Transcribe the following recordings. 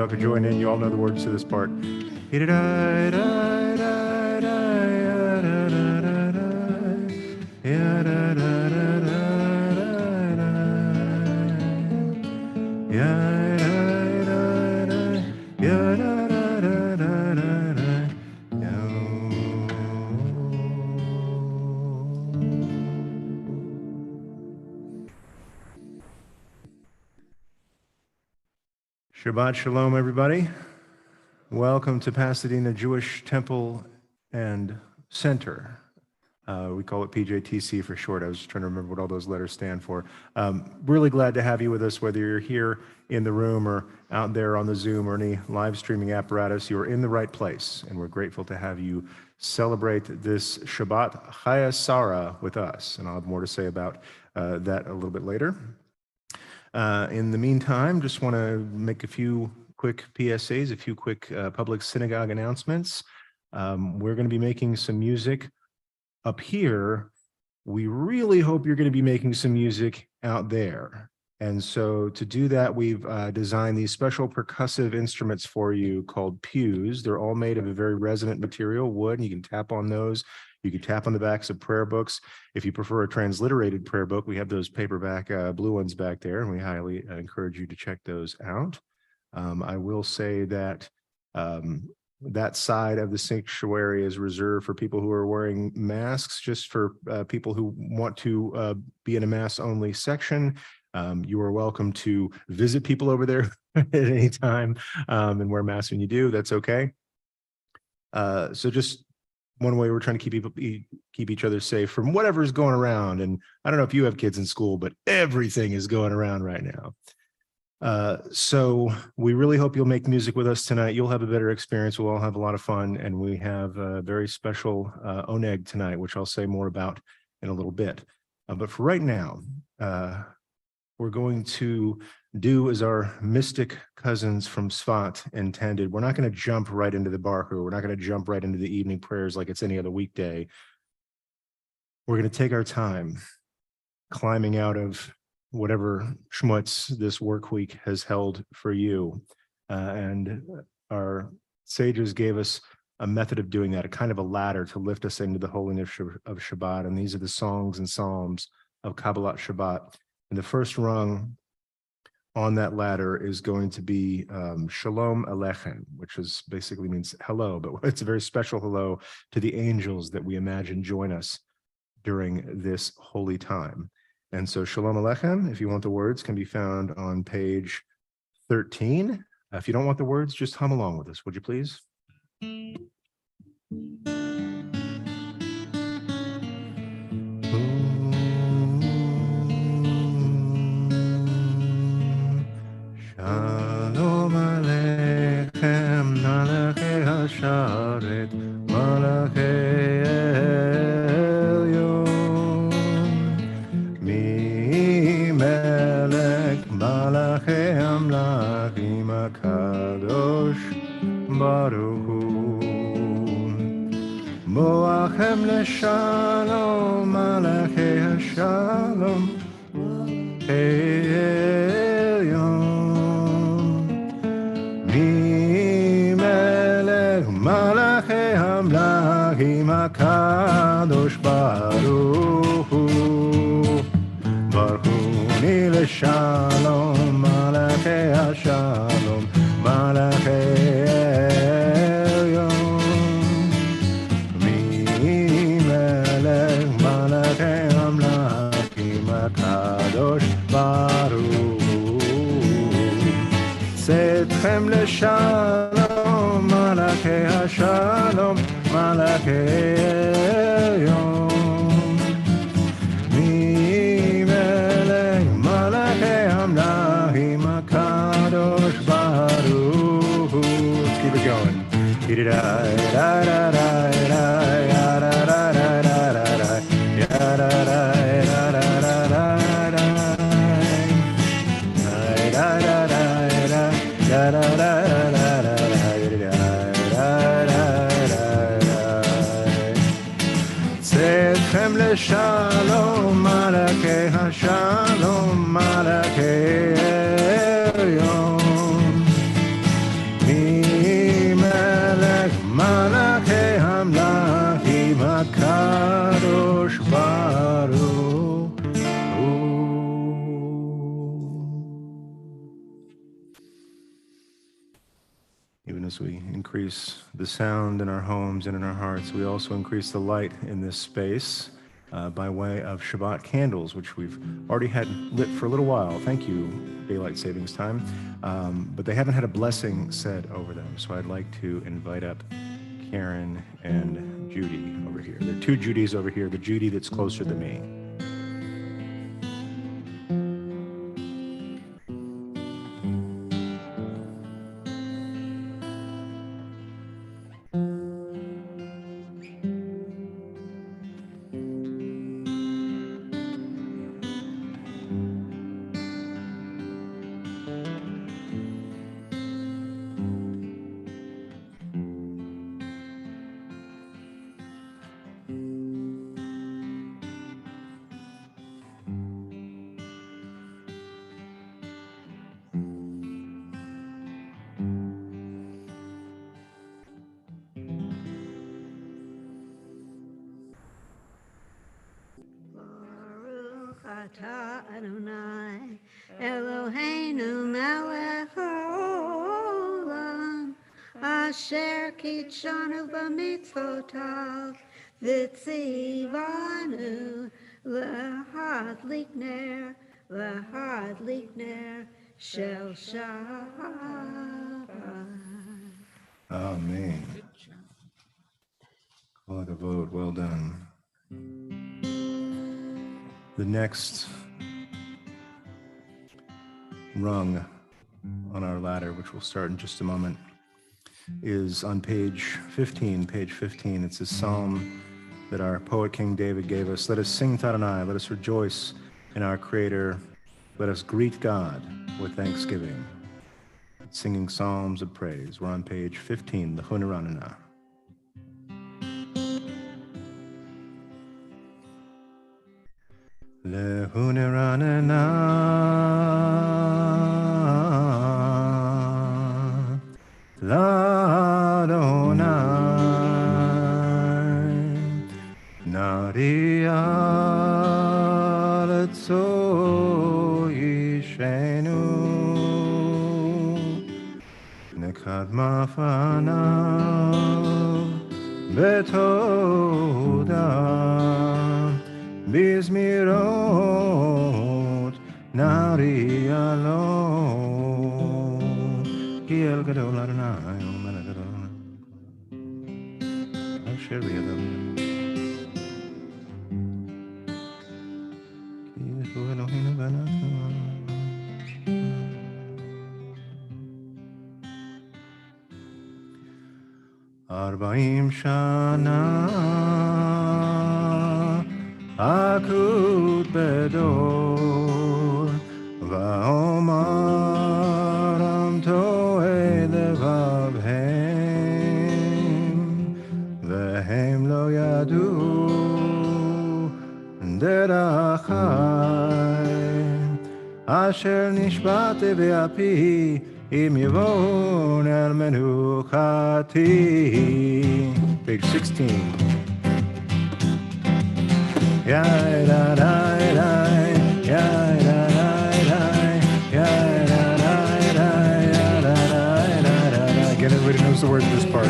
have to join in. You all know the words to this part. Shabbat Shalom, everybody. Welcome to Pasadena Jewish Temple and Center. We call it PJTC for short. I was just trying to remember what all those letters stand for. Really glad to have you with us, whether you're here in the room or out there on the Zoom or any live streaming apparatus. You are in the right place, and we're grateful to have you celebrate this Shabbat Chaya Sarah with us. And I'll have more to say about that a little bit later. In the meantime, just want to make a few quick PSAs, a few quick public synagogue announcements. We're going to be making some music up here. We really hope you're going to be making some music out there. And so to do that, we've designed these special percussive instruments for you called pews. They're all made of a very resonant material, wood, and you can tap on those. You can tap on the backs of prayer books. If you prefer a transliterated prayer book, we have those paperback blue ones back there, and we highly encourage you to check those out. I will say that that side of the sanctuary is reserved for people who are wearing masks, just for people who want to be in a mask-only section. You are welcome to visit people over there at any time and wear masks when you do. That's okay. So just one way we're trying to keep each other safe from whatever's going around. And I don't know if you have kids in school, but everything is going around right now. So we really hope you'll make music with us tonight. You'll have a better experience. We'll all have a lot of fun. And we have a very special oneg tonight, which I'll say more about in a little bit. But for right now, we're going to do as our mystic cousins from Sfat intended. We're not going to jump right into the Barker. We're not going to jump right into the evening prayers like it's any other weekday. We're going to take our time climbing out of whatever schmutz this work week has held for you. And our sages gave us a method of doing that, a kind of a ladder to lift us into the holiness of Shabbat. And these are the songs and psalms of Kabbalat Shabbat. And the first rung on that ladder is going to be Shalom Aleichem, which is basically means hello, but it's a very special hello to the angels that we imagine join us during this holy time. And so Shalom Aleichem, if you want the words, can be found on page 13. If you don't want the words, just hum along with us, would you please? Shalom Aleichem, Malachei Hasharet, Malachei Elyon, Mi-Melech, Malachei Amlachim HaKadosh Baruch Hu, Moachem Leshalom, Malachei Hashalom, Elyon, Mi-Melech Malachei Hamlachim HaKadosh Baruch Hu, Baruch Hu Ni Leshalom, Malachei Hashalom, Malachei Elyon, Mi-Melech Malachei Hamlachim HaKadosh Baruch Hu, Setchem Leshalom, Malachei Hashalom, Malachei Elyon, Mi-Melech Malachei Hamlachim HaKadosh Baruch Hu. Let's keep it going. Setchem Leshalom, Malachei Hashalom, Malachei Elyon, as we increase the sound in our homes and in our hearts, we also increase the light in this space by way of Shabbat candles, which we've already had lit for a little while. Thank you, Daylight Savings Time. But they haven't had a blessing said over them, so I'd like to invite up Karen and Judy over here. There are two Judys over here, the Judy that's closer to me. Ata Adonai Eloheinu melech haolam asher kitshanu b'mitzvotav v'tzivanu lahadlik ner shel Shabbat. Amen. All the vote, well done. The next rung on our ladder, which we'll start in just a moment, is on page 15. Page 15, it's a psalm that our poet King David gave us. Let us sing to Adonai, let us rejoice in our Creator, let us greet God with thanksgiving. Singing psalms of praise. We're on page 15, the Hunaranana. Lehuneranena, l'Adonai, Naria letzo yishenu, nekad mafanav betoda. Bizmirot nari alon ki el gadol Adonai omer gadol asher biyadav ki yehu Eloheinu v'anachnu 40 shana akut bedor va'omaram to'e levavhem vehem lo yadu derachai asher nishbate be'api im yevon el menuchati. Page 16. Get everybody knows the word to this part.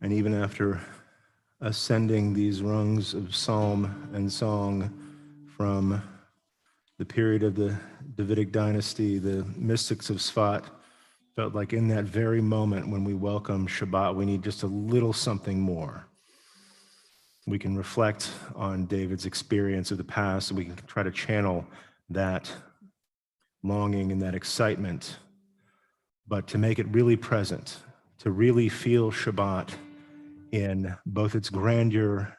And even after ascending these rungs of psalm and song from the period of the Davidic dynasty, the mystics of Sfat felt like in that very moment when we welcome Shabbat, we need just a little something more. We can reflect on David's experience of the past, and we can try to channel that longing and that excitement, but to make it really present, to really feel Shabbat in both its grandeur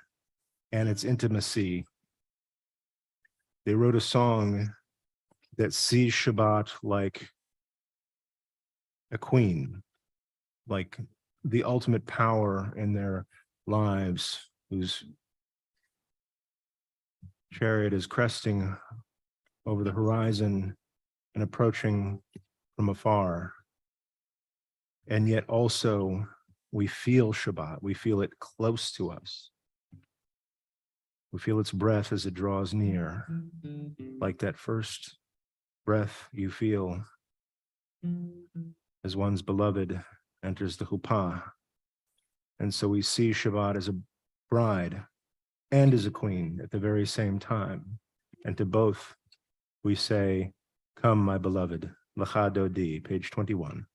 and its intimacy. They wrote a song that sees Shabbat like a queen, like the ultimate power in their lives, whose chariot is cresting over the horizon and approaching from afar. And yet also we feel Shabbat, we feel it close to us. We feel its breath as it draws near, like that first breath you feel as one's beloved enters the chuppah. And so we see Shabbat as a bride and as a queen at the very same time. And to both we say, "Come, my beloved," Lecha Dodi, page 21.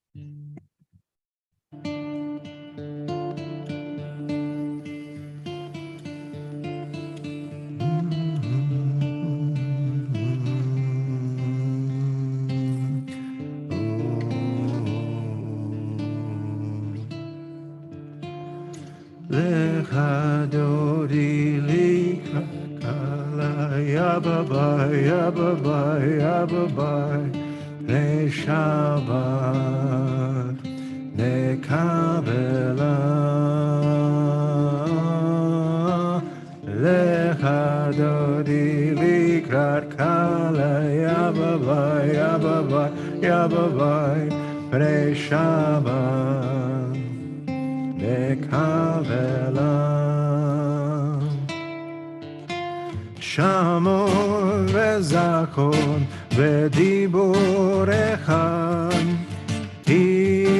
Lecha Dodi Likakala Yababai Yababai Yababai Neshabat Nekabela Lecha Dodi Likakala Yababai Yababai Yababai Neshabat Nekavela Shamon vezachon v'diborecha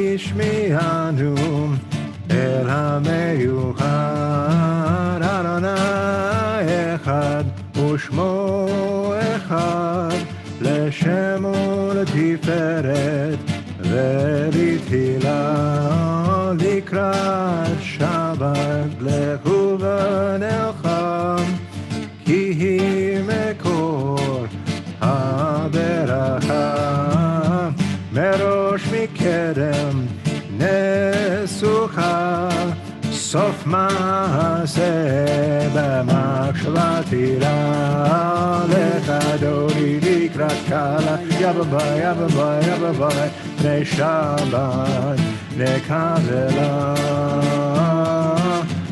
Ishmianu el hameyuchad Adonai echad u'shmo echad L'shemo l'tiferet v'litila Likrat Shabbat lehuvan elcham Ki hi mekor haberacha Merosh mikedem nesucha Sof maaseh b'machshavatira Lecha Dodi likrat kala Yababai, yababai, yababai Pnei Shabbat Nekavela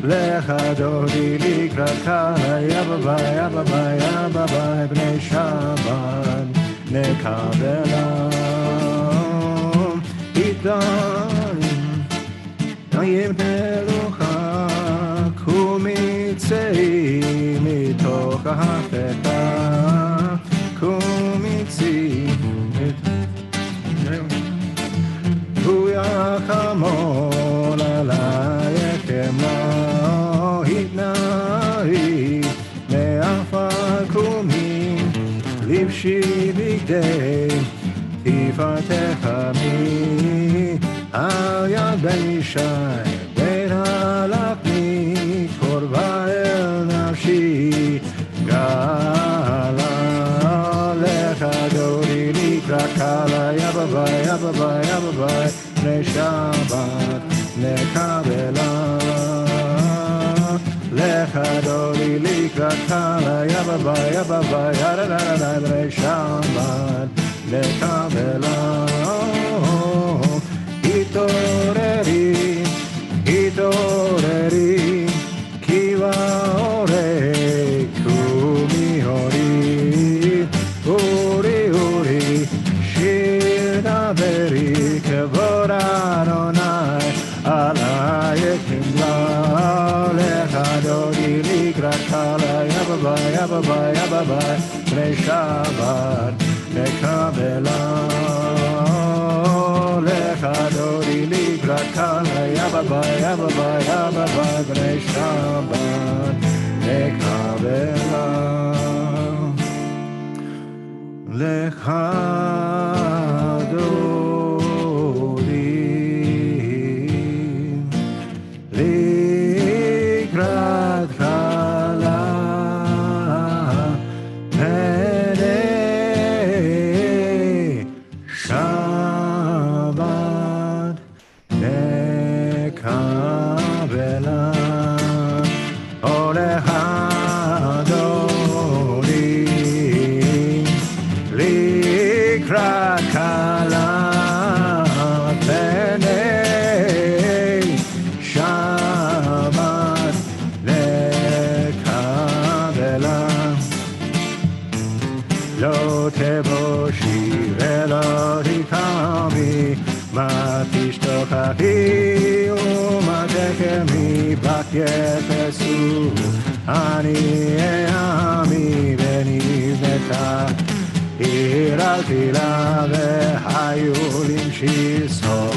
Lecha Dodi likrat kala Yababai, yababai, yababai Pnei Shabbat Nekavela Itarim Nayim Nelucha Kumitzei Mitoch ha'afeta Kumitzei Yachamol alayechem lo hitnari me'afar kumi livshi bigdei tifartecha mi al yad ben Yishai ben halachni korba el nafshi gala lecha Dodi likrat kala yababai yababai yababai Shabbat nekavela Lecha Dodi likrat kala Yababai yababai yadadadadai Bnei Shabbat nekavela Hitoreri Hitoreri Kiva orei Kumi ori Uri uri Shir daveri Kevod Adonai Alayechem la Lecha Dodi likrat kala Yababai yababai yababai Pnei Shabbat nekavela Lecha Dodi likrat Krakala, Yababa, Yababa, Yababa, B'nai Shabbat, Lekavela, Lechadorim, Likrat Kala, Penei Shabbat, Nekabela, Olechadorim, Likrat Kala, Penei Shabbat, Nekabela, Lo teboshi velo hikami, matishtokahi umatekemi bakyetesu, ani eami benivneta, iraltila vehayulim shisof,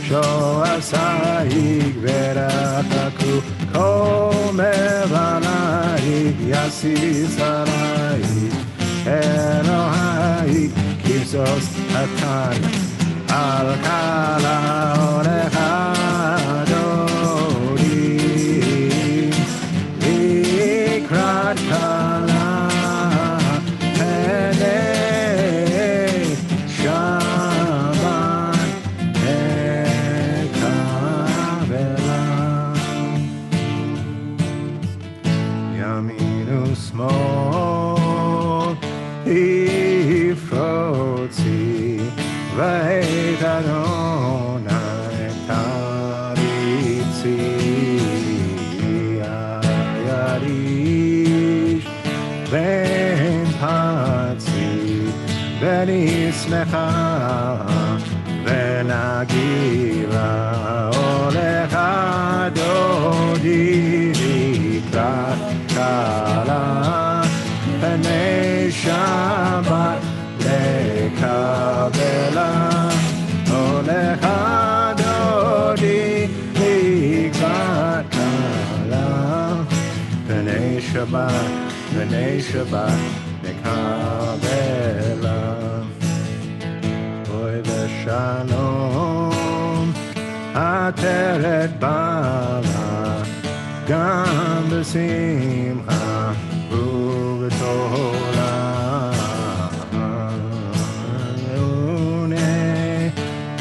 shoasaig verataku, komevanaig yasisaraig, Elohai, Kisos Atan, Al-Kala, Olechadorim, Likrat Kala, Penei Shabbat, Nekavela, Yaminu Smol, Ifrotzi, Veit Adonai Taritzi, Ayarish, Ben Patzi, Ben Ismecha, Ben Agira, Olechadodi, Kala, Penei Shabbat, Lekavela, Olechadodi, Likrat Kala, Penei Shabbat, Lekavela, Oy v'shalom, Ateret Bala, Gam b'simcha, Uv'tola,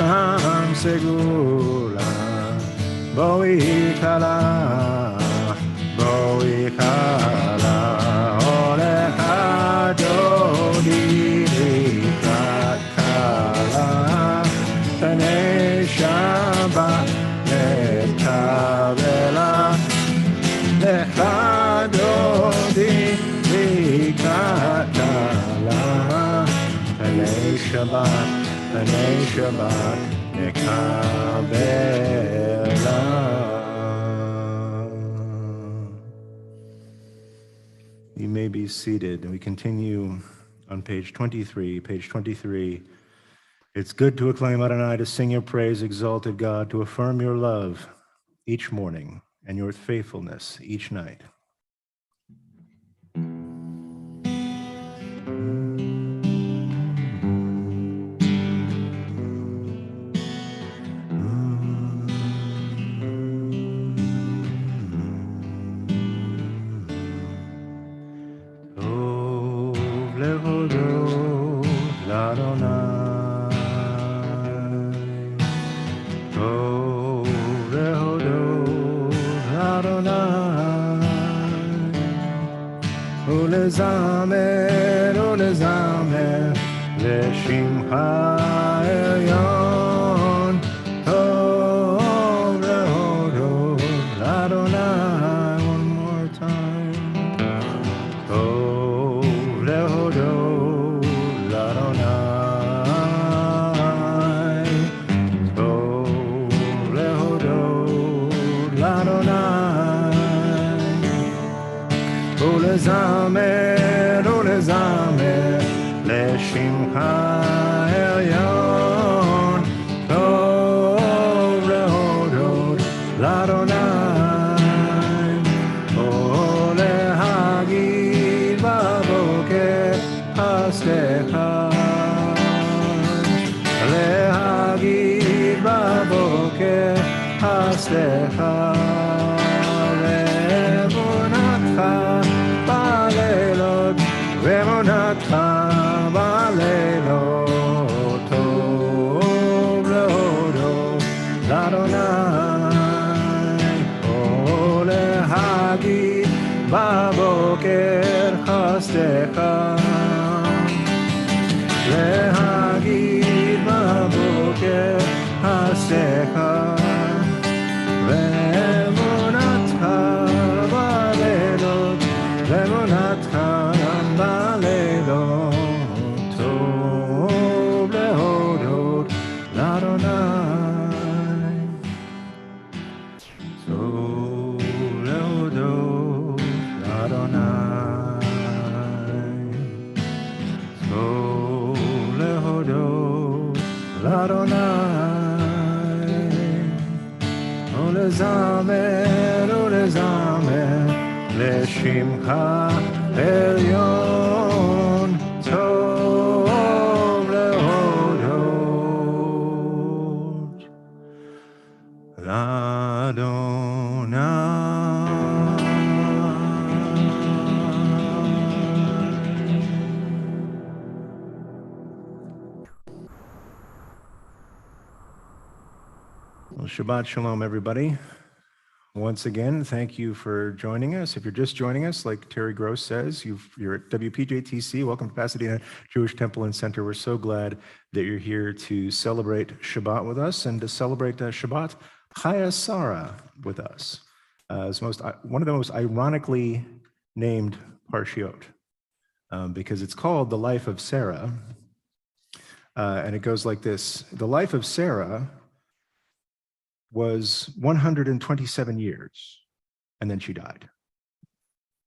Am segula, Boi kala, Olechadodi, Likrat Kala, Penei Shabbat, Nekavela, Lechadodi, Likrat Kala, Penei Shabbat, Nekavela. You may be seated, and we continue on page 23. Page 23. It's good to acclaim Adonai, to sing your praise, exalted God, to affirm your love each morning and your faithfulness each night. Ulezamer, ulezamer, leshimcha elyon, tov lehodot l'Adonai. One more time. Tov lehodot l'Adonai. Tov lehodot l'Adonai. Ulezamer, ulezamer, leshimcha elyon, tov lehodot להגיד בבוקר חסדך, להגיד בבוקר חסדך, ואמונתך בלילות, ואמונתך בלילות, טוב להודות לאדוני, טוב להודות לאדוני, טוב להודות לאדוני, ולזמר ולזמר לשמך עליון, טוב להודות לאדוני. Well, Shabbat Shalom, everybody. Once again, thank you for joining us. If you're just joining us, like Terry Gross says, you're at WPJTC. Welcome to Pasadena Jewish Temple and Center. We're so glad that you're here to celebrate Shabbat with us and to celebrate Shabbat Chaya Sarah with us. It's one of the most ironically named parshiot because it's called The Life of Sarah. And it goes like this. The life of Sarah was 127 years, and then she died.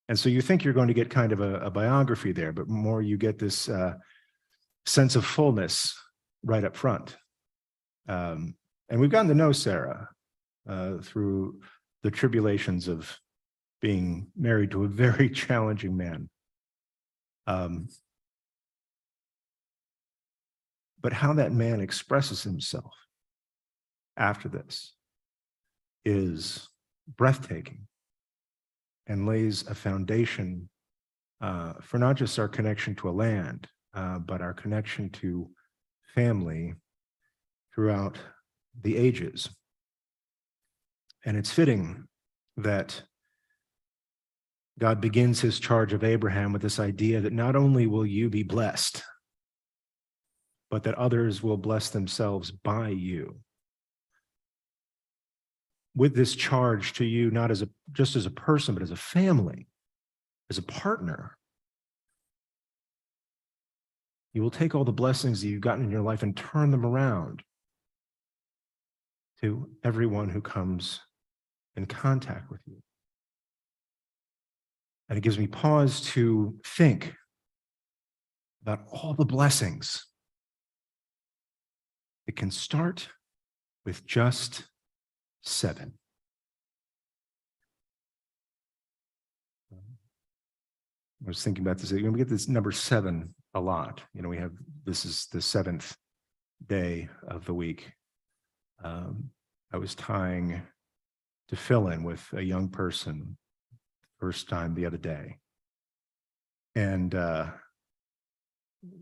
And so you think you're going to get kind of a biography there, but more you get this sense of fullness right up front. And we've gotten to know Sarah through the tribulations of being married to a very challenging man. But how that man expresses himself after this is breathtaking and lays a foundation for not just our connection to a land, but our connection to family throughout the ages. And it's fitting that God begins his charge of Abraham with this idea that not only will you be blessed, but that others will bless themselves by you. With this charge to you, not just as a person, but as a family, as a partner. You will take all the blessings that you've gotten in your life and turn them around to everyone who comes in contact with you. And it gives me pause to think about all the blessings. It can start with just 7. I was thinking about this. We get this number 7 a lot. You know, this is the 7th day of the week. I was tying to fill in with a young person first time the other day, and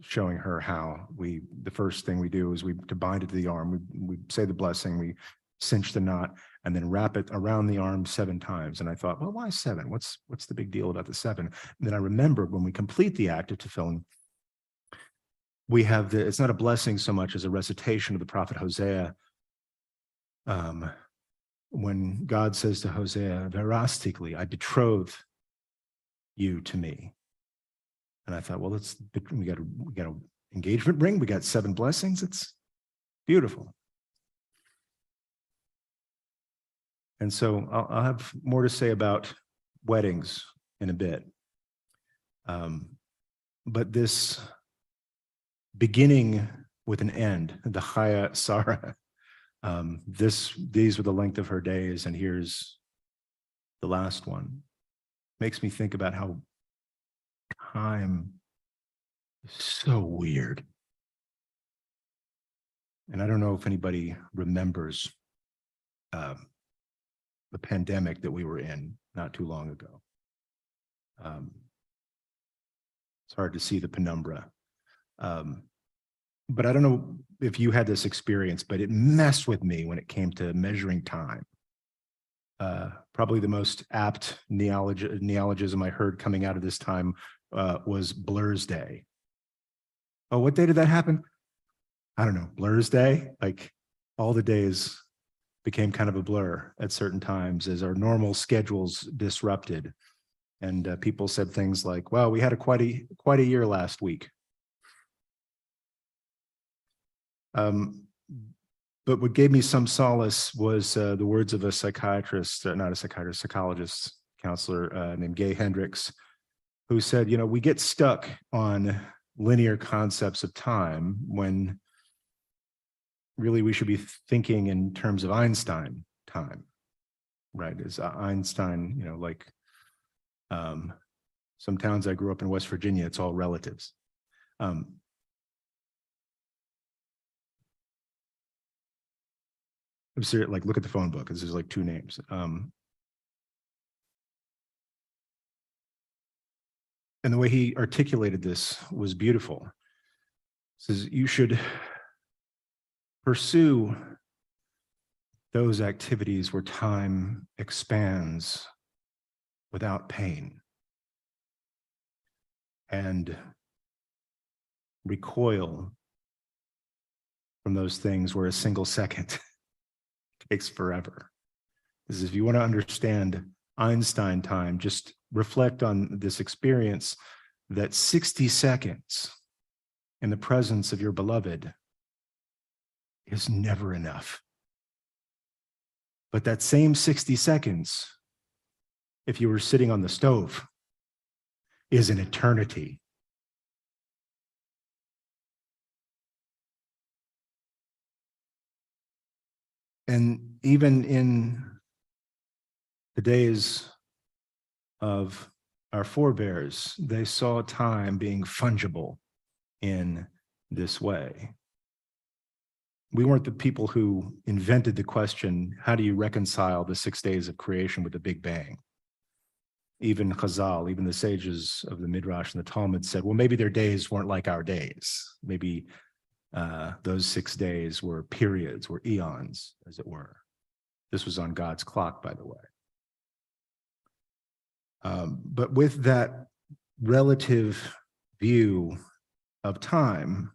showing her how the first thing we do is to bind it to the arm. We say the blessing, we cinch the knot, and then wrap it around the arm 7 times. And I thought, well, why 7? What's the big deal about the 7? And then I remembered when we complete the act of tefillin, we have it's not a blessing so much as a recitation of the prophet Hosea. When God says to Hosea, verastically, I betroth you to me. And I thought, well, we got an engagement ring. We got 7 blessings. It's beautiful. And so I'll have more to say about weddings in a bit. But this beginning with an end, the Chaya Sarah, these were the length of her days, and here's the last one. Makes me think about how time is so weird. And I don't know if anybody remembers the pandemic that we were in not too long ago. It's hard to see the penumbra. But I don't know if you had this experience, but it messed with me when it came to measuring time. Probably the most apt neologism I heard coming out of this time was Blur's Day. Oh, what day did that happen? I don't know, Blur's Day? Like all the days became kind of a blur at certain times as our normal schedules disrupted. And people said things like, well, we had quite a year last week. But what gave me some solace was the words of a psychiatrist, not a psychiatrist, psychologist, counselor named Gay Hendricks, who said, you know, we get stuck on linear concepts of time when really we should be thinking in terms of Einstein time, right? As Einstein, you know, like some towns I grew up in West Virginia, it's all relatives. I'm serious, like look at the phone book, because there's like two names. And the way he articulated this was beautiful. He says you should pursue those activities where time expands without pain, and recoil from those things where a single second takes forever. This is, if you want to understand Einstein time, just reflect on this experience that 60 seconds in the presence of your beloved is never enough. But that same 60 seconds, if you were sitting on the stove, is an eternity. And even in the days of our forebears, they saw time being fungible in this way. We weren't the people who invented the question, how do you reconcile the 6 days of creation with the Big Bang? Even Chazal, even the sages of the Midrash and the Talmud said, well, maybe their days weren't like our days. Maybe those 6 days were periods, were eons, as it were. This was on God's clock, by the way. But with that relative view of time,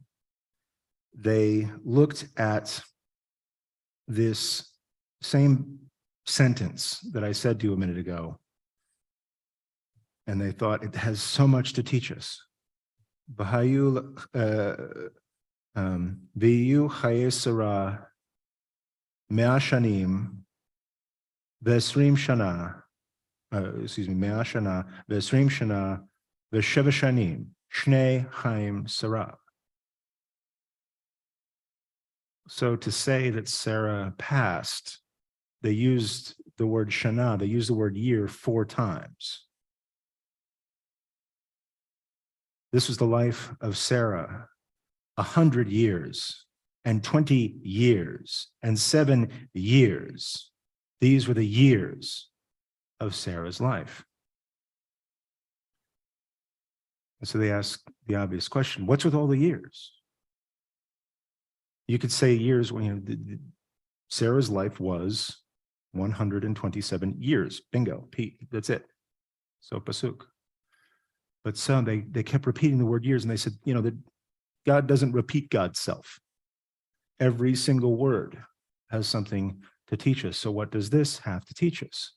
they looked at this same sentence that I said to you a minute ago, and they thought it has so much to teach us. V'yu chaye Sarah mea shanim v'esrim shana, mea shana v'esrim shana v'sheva shanim shnei chaim Sarah. So to say that Sarah passed, they used the word shana, they used the word year 4 times. This was the life of Sarah, 100 years and 20 years and 7 years. These were the years of Sarah's life. And so they ask the obvious question, what's with all the years? You could say years when, you know, Sarah's life was 127 years. Bingo, Pete, that's it. So pasuk. But some, they kept repeating the word years, and they said, you know, that God doesn't repeat God's self. Every single word has something to teach us. So what does this have to teach us?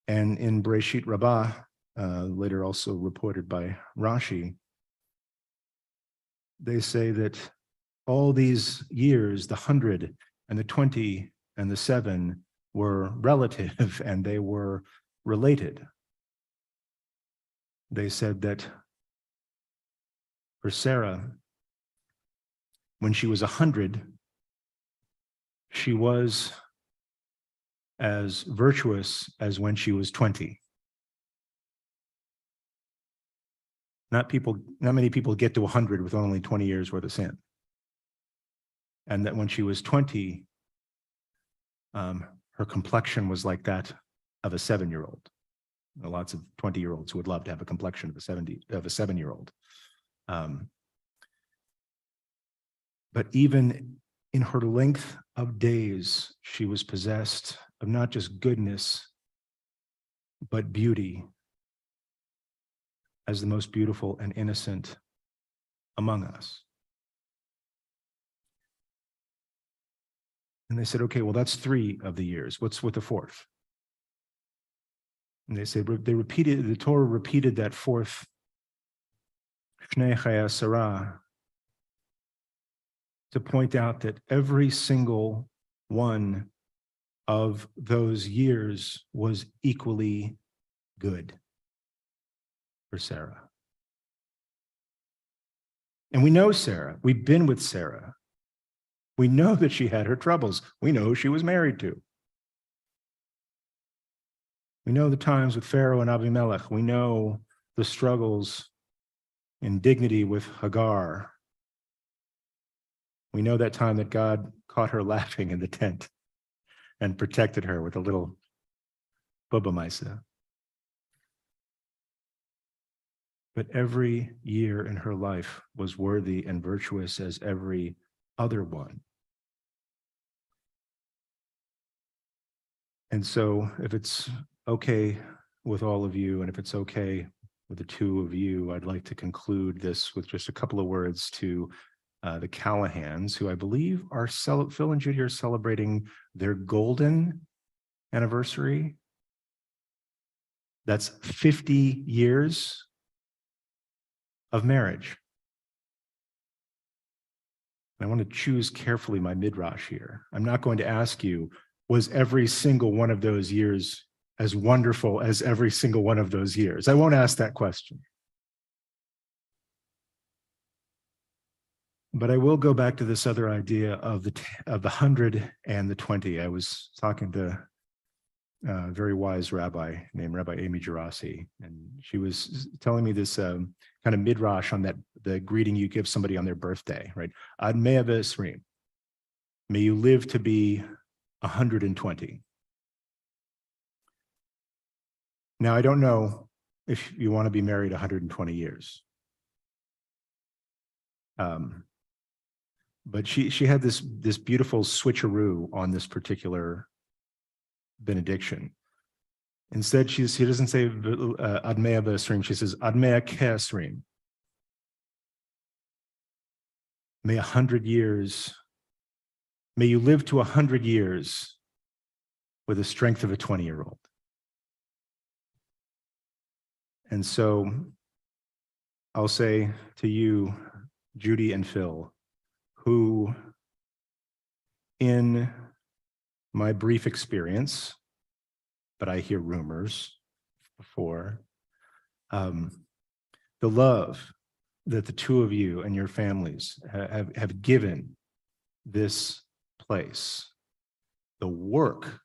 And in Bereshit Rabbah, later also reported by Rashi, they say that all these years, the 100 and the 20 and the 7, were relative and they were related. They said that for Sarah, when she was 100, she was as virtuous as when she was 20. Not many people get to 100 with only 20 years worth of sin. And that when she was 20, her complexion was like that of a 7-year-old. Lots of 20-year-olds who would love to have a complexion of a 7-year-old. But even in her length of days, she was possessed of not just goodness, but beauty as the most beautiful and innocent among us. And they said, okay, well, that's 3 of the years. What's with the 4th? And they said, the Torah repeated that 4th, Shnei Chaya Sarah, to point out that every single one of those years was equally good for Sarah. And we know Sarah. We've been with Sarah. We know that she had her troubles. We know who she was married to. We know the times with Pharaoh and Abimelech. We know the struggles in dignity with Hagar. We know that time that God caught her laughing in the tent and protected her with a little Bubba Maisa. But every year in her life was worthy and virtuous as every other one. And so if it's okay with all of you, and if it's okay with the 2 of you, I'd like to conclude this with just a couple of words to the Callahans, who I believe are, Phil and Judy are celebrating their golden anniversary. That's 50 years of marriage. And I want to choose carefully my midrash here. I'm not going to ask you, was every single one of those years as wonderful as every single one of those years? I won't ask that question. But I will go back to this other idea of the 100 and the 20. I was talking to a very wise rabbi named Rabbi Amy Gerasi, and she was telling me this kind of midrash on the greeting you give somebody on their birthday, right? Ad mea v'esrim. May you live to be 120. Now, I don't know if you want to be married 120 years. But she had this beautiful switcheroo on this particular benediction. Instead, she doesn't say ad mea v'esrim, she says ad mea ke'esrim. May 100 years, may you live to 100 years with the strength of a 20-year-old. And so I'll say to you, Judy and Phil, who in my brief experience, but I hear rumors before, the love that the 2 of you and your families have given this place, the work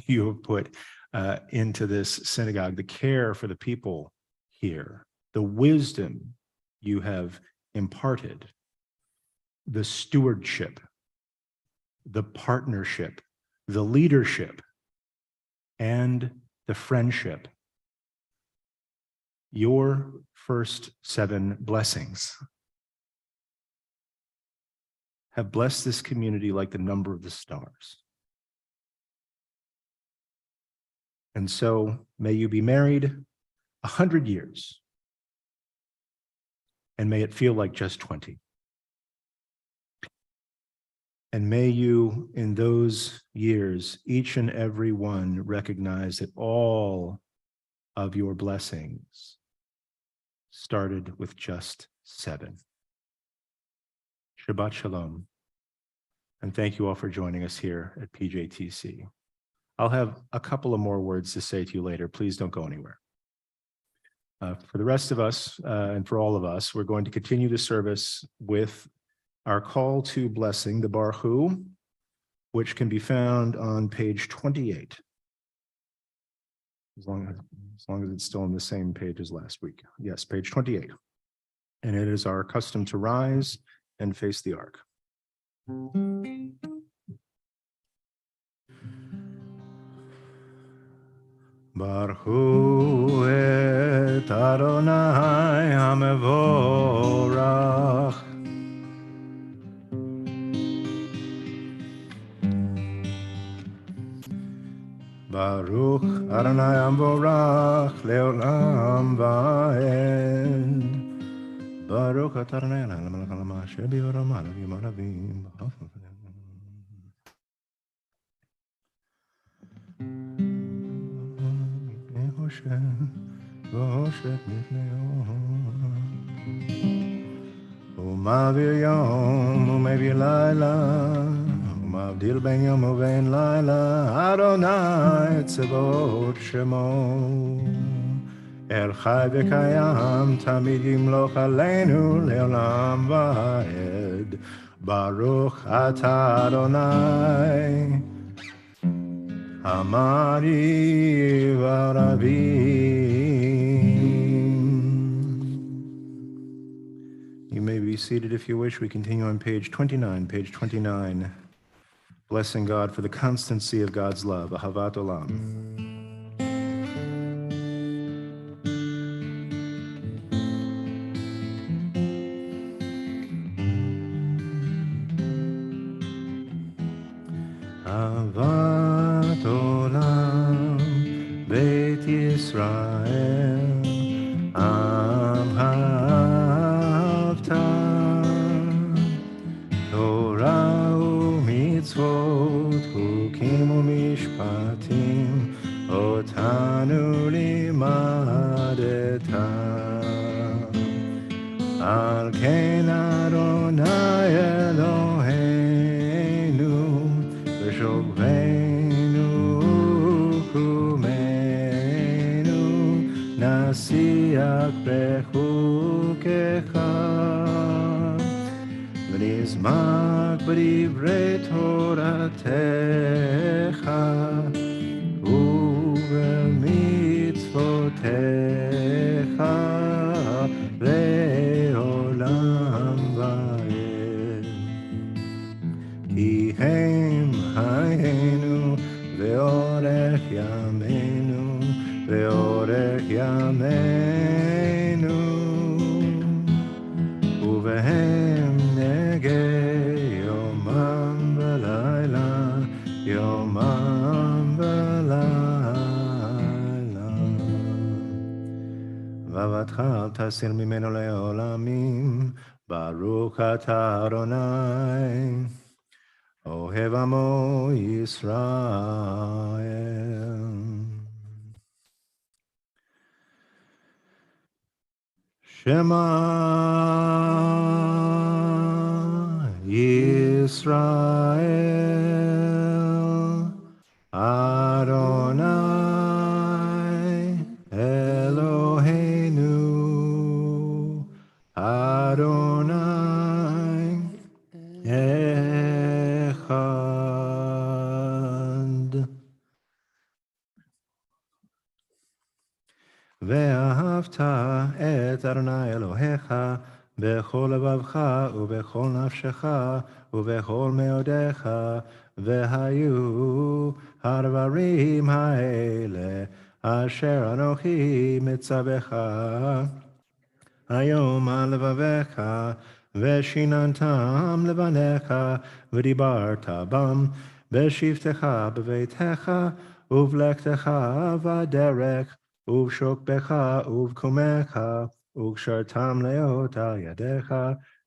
you have put into this synagogue, the care for the people here, the wisdom you have imparted, the stewardship, the partnership, the leadership, and the friendship. Your first 7 blessings have blessed this community like the number of the stars. And so may you be married 100 years, and may it feel like just 20. And may you, in those years, each and every one, recognize that all of your blessings started with just 7. Shabbat Shalom. And thank you all for joining us here at PJTC. I'll have a couple of more words to say to you later. Please don't go anywhere. For the rest of us, and for all of us, we're going to continue the service with our call to blessing, the Baruch Hu, which can be found on page 28. As long as it's still on the same page as last week. Yes, page 28. And it is our custom to rise and face the ark. Baruch Hu et Adonai HaMevorach. Baruch Adonai Amborach Leolam Vaed. Baruch atah Adonai Eloheinu melech haolam asher biyado malav yimarav. ומעביר יום ומביא לילה, ומבדיל בין יום ובין לילה, אדוני צבאות שמו. אל חי וקיים, תמיד ימלוך עלינו לעולם ועד. ברוך אתה אדוני, המעריב הרבים. You may be seated if you wish. We continue on page 29. Page 29. Blessing God for the constancy of God's love. Ahavat Olam. Ahavat Olam, Beit Yisrael, Am Ha'avta, Torah u'mitzvot, Chukim u'mishpatim, Otanu limadeta. Al ken Adonai Eloheinu, v'shokvenu kumenu, nasiach bechukecha, v'nizmak b'divrei Toratecha, u'b'mitzvotecha, ve'olam va'ed. Ki hem hayenu ve'orech yameinu ve'orech yameinu uvehem negei yomam v'layla yomam v'layla v'avatcha al tasir mimenu le'olamim Baruch atah Adonai Ohev Amo Yisrael. Shema Yisrael Adonai Eloheinu Adonai Echad. ואהבת את אדוני אלוהיך בכל לבבך ובכל נפשך ובכל מאודיך, והיו הדברים האלה אשר אנוכי מצווך היום על לבביך, ושיננתם לבניך, ודיברת בם בשבתך בביתך, ובלכתך בדרך, ובשוקבך ובקומך, וקשרתם לאות על ידיך,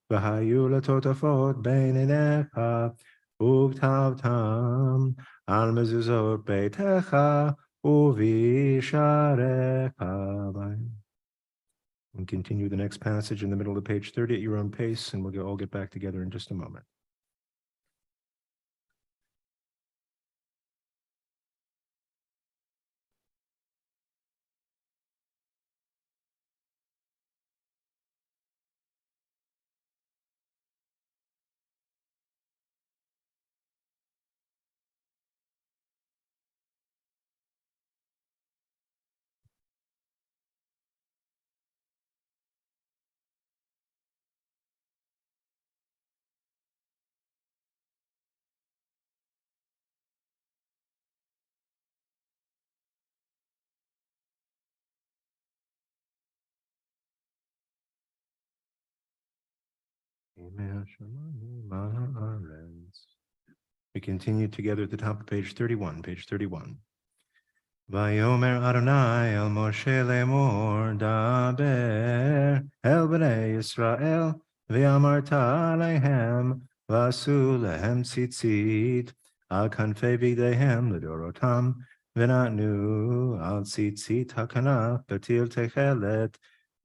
והיו לטוטפות בין עיניך, וכתבתם על מזוזות ביתך, ובשעריך. And continue the next passage in the middle of page 30 at your own pace, and we'll all get back together in just a moment. We continue together at the top of page 31, page 31. Vayomer Adonai el Moshe lemor daber el bnei Yisrael v'amarta alehem v'asu lehem tzitzit al kanfei bigdehem l'dorotam v'natnu al tzitzit hakanaf betil techelet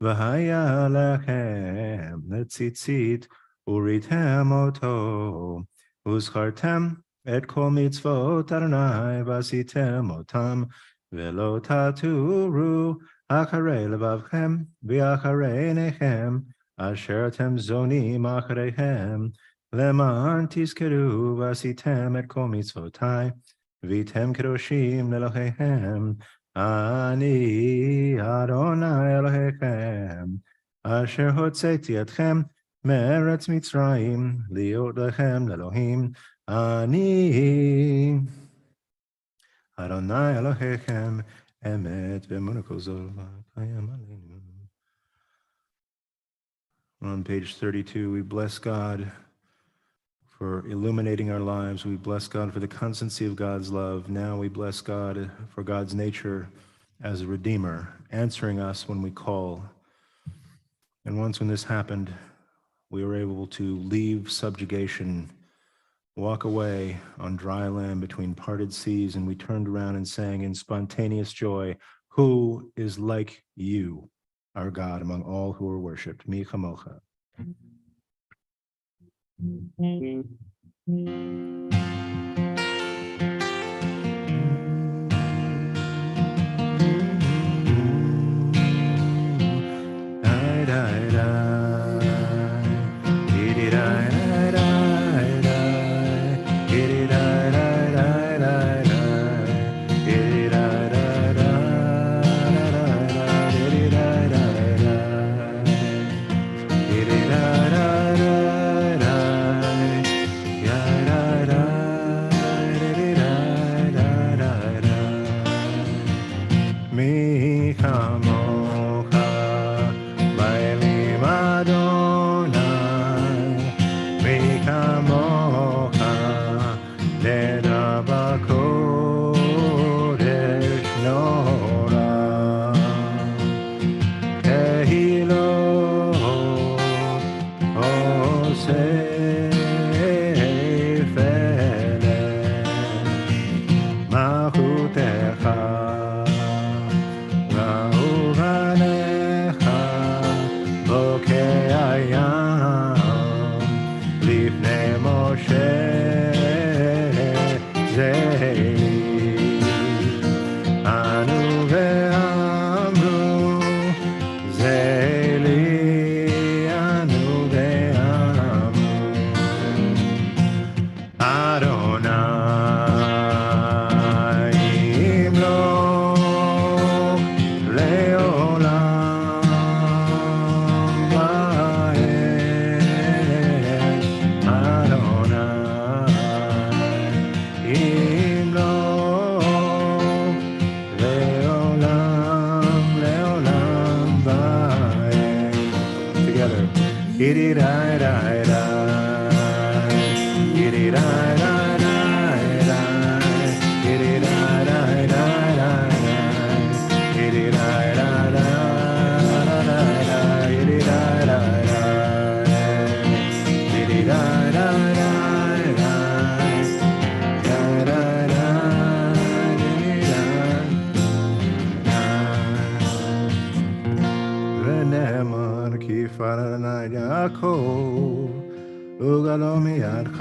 v'haya lechem letzitzit uritem oto uzchartem et kol mitzvot Adonai v'asitem otam Velo taturu acharei levavchem v'acharei einechem asher atem zonim achareihem leman tizkeru v'asitem et kol mitzvotai v'tem kedoshim leloheihem ani Adonai Elohechem asher hotzeti etchem me'eretz Mitzrayim liot lechem lelohim ani Adonai Elohechem, Emet v'emunah On page 32, we bless God for illuminating our lives. We bless God for the constancy of God's love. Now we bless God for God's nature as a redeemer, answering us when we call. And once when this happened, we were able to leave subjugation, walk away on dry land between parted seas, and we turned around and sang in spontaneous joy, "Who is like you, our God, among all who are worshipped? Mi chamocha."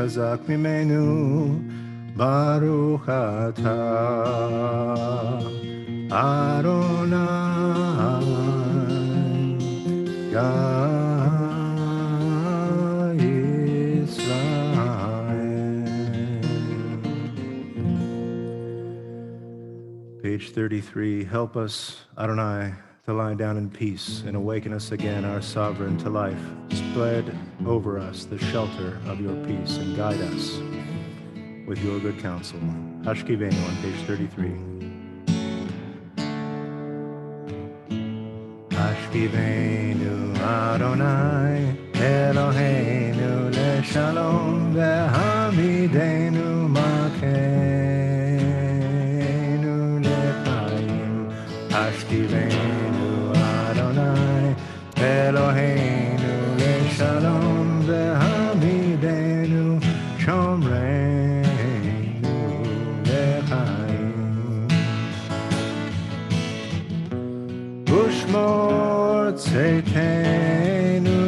Chazak mimenu Baruch atah Adonai Yah Yisrael. Page 33, help us, Adonai, to lie down in peace and awaken us again, our sovereign, to life. Spread over us the shelter of your peace and guide us with your good counsel. Hashkivenu on page 33. Hashkivenu Adonai Eloheinu leshalom ve'hamidenu malkeinu lechayim. Hashkivenu Adonai Eloheinu Leshalom Vehamidenu Shomreinu Lechaim Ushmor Tzeitenu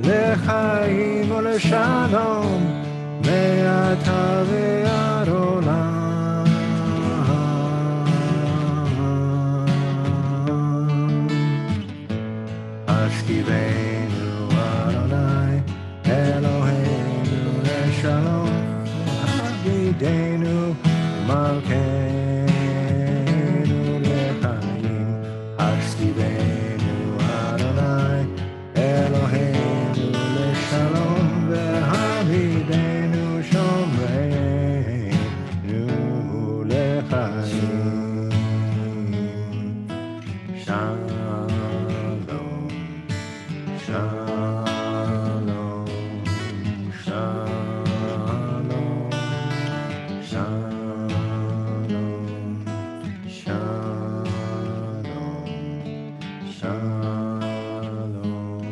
Lechaim u'leshalom me'ata ve'ad olam. Hashkivenu Adonai Eloheinu leshalom Havidenu Malkeinu lechaim Hashkivenu Adonai Eloheinu leshalom ve'havidenu shomreinu lechaim. Shalom, shalom, shalom, shalom, shalom, shalom,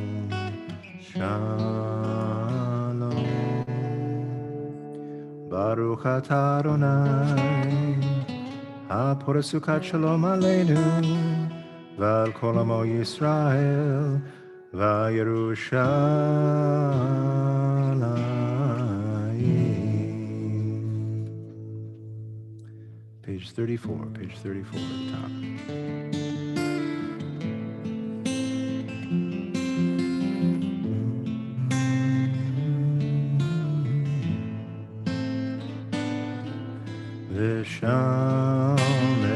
shalom. Baruch atah Adonai, הפורס סוכת שלום עלינו ועל כל עמו ישראל וירושלים. Page 34 at the top.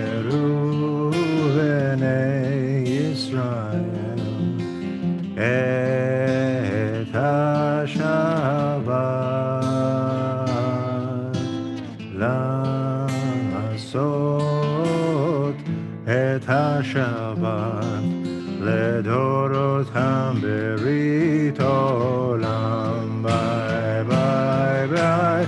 ושמרו בני ישראל את השבת לעשות את השבת לדורותם ברית עולם. ביי ביי ביי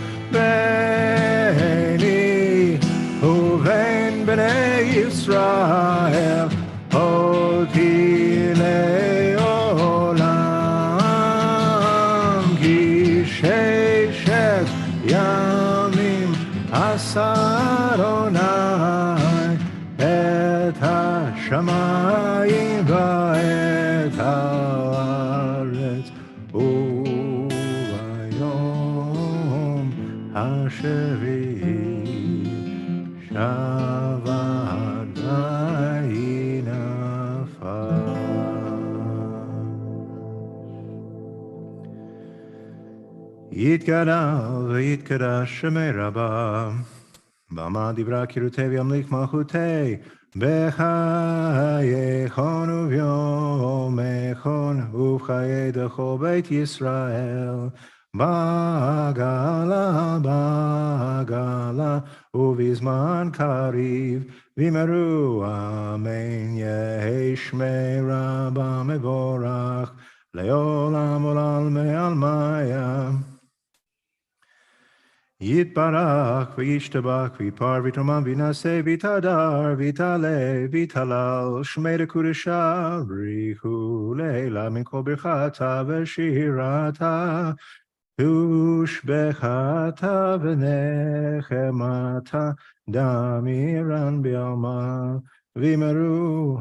ביני ובין בני ישראל אותי לעולם כי ששת ימים עשה אדוני את השמיים ואת הארץ וביום השביעי שבת ויהי נפש. יתגדל ויתקדש שמי רבה במה דיברה קירותי וימליך מלכותי בחייכון וביומכון ובחיי דכל בית ישראל בעגלה בעגלה ובזמן קריב ואמרו אמן יהי שמי רבה מבורך לעולם ולעלמי עלמיה. יתברך וישתבח ויפר ויתרומם וינשא ויתהדר ויתעלה ויתהלל שמי לקודשה בריחו לעילה מן כל ברכתה ושירתה ושבחתה ונחמתה דמירן בעלמה ויאמרו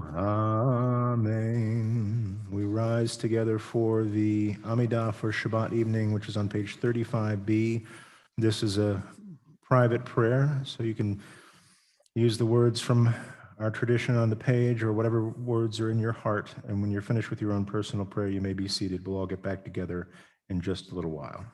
Amen. We rise together for the Amidah for Shabbat evening, which is on page 35b. This is a private prayer, so you can use the words from our tradition on the page or whatever words are in your heart. And when you're finished with your own personal prayer, you may be seated. We'll all get back together in just a little while.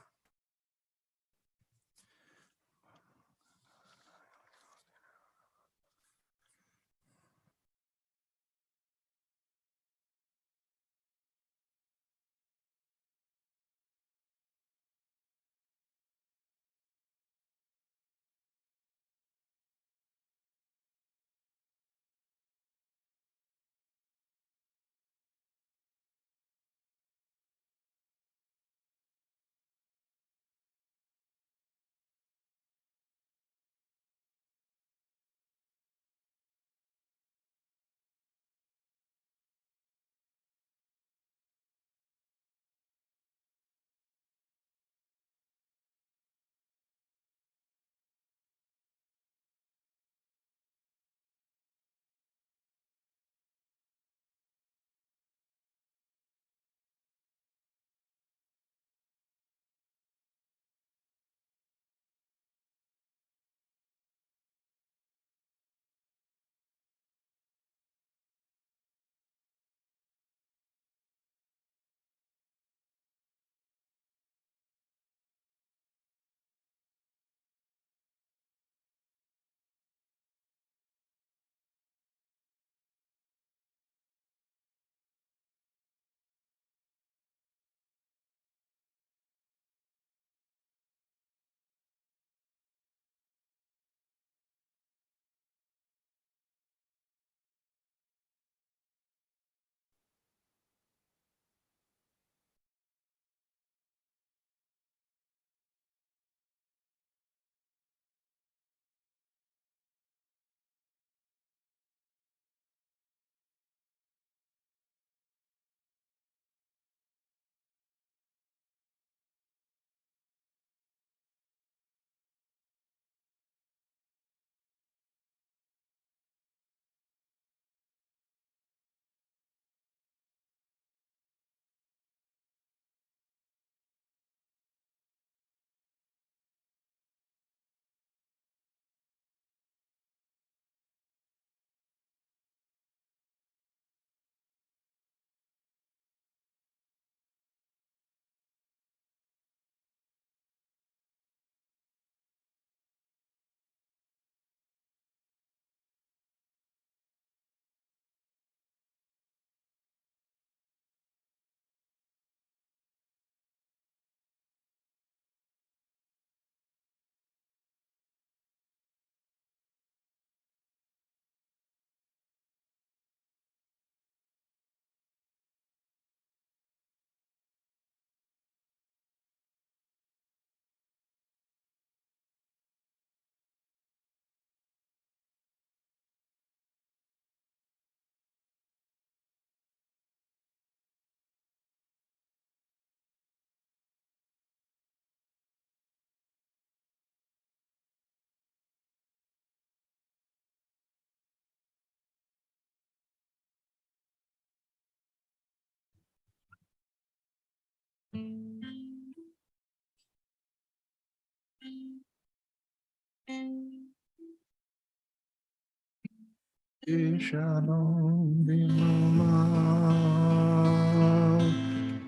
Shalom b'mromav,